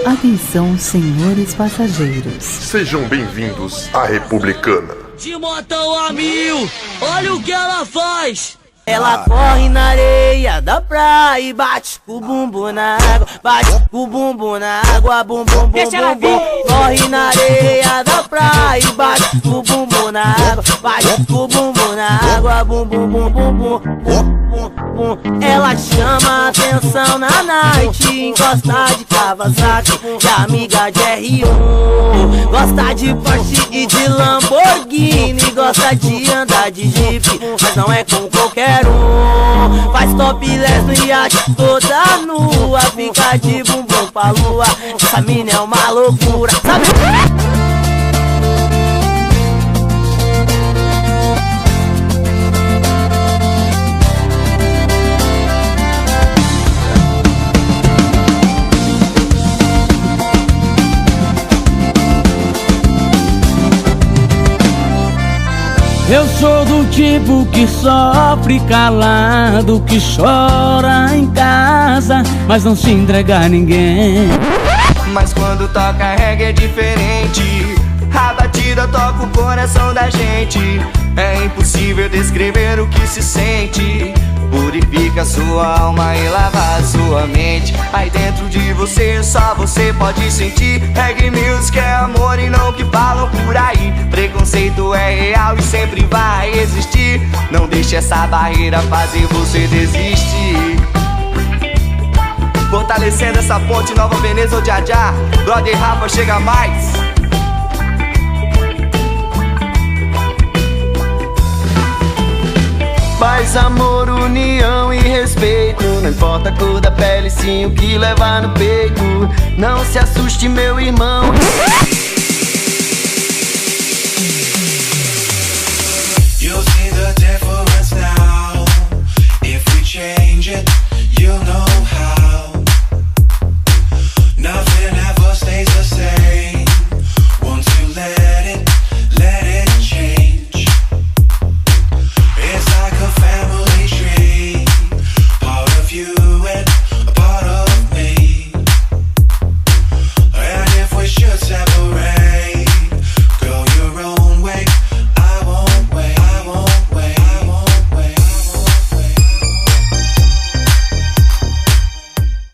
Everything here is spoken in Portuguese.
Atenção, senhores passageiros. Sejam bem-vindos à Republicana. De motão a mil, olha o que ela faz. Ela corre na areia da praia e bate com o bumbum na água, bate com o bumbum na água, bum bum bum bum bum. Corre na areia da praia e bate com o bumbum na água, bate com o bumbum na água, bum bum bum bum bum bum. Ela chama atenção na night, encosta de Kawasaki e amiga de R1. Gosta de Porsche e de Lamborghini, gosta de andar de Jeep, mas não é com qualquer um. Faz topless no iate toda nua, fica de bumbum pra lua. Essa mina é uma loucura, sabe? Eu sou do tipo que sofre calado, que chora em casa, mas não se entrega a ninguém. Mas quando toca reggae é diferente, a batida toca o coração da gente. É impossível descrever o que se sente. Purifica sua alma e lava a sua mente. Aí dentro de você, só você pode sentir. Reggae music é amor e não o que falam por aí. Preconceito é real e sempre vai existir. Não deixe essa barreira fazer você desistir. Fortalecendo essa ponte, Nova Veneza ou Jajá, Brother Rafa chega mais. Paz, amor, união e respeito. Não importa a cor da pele, sim o que leva no peito. Não se assuste, meu irmão. You'll see the difference now. If we change it, you'll know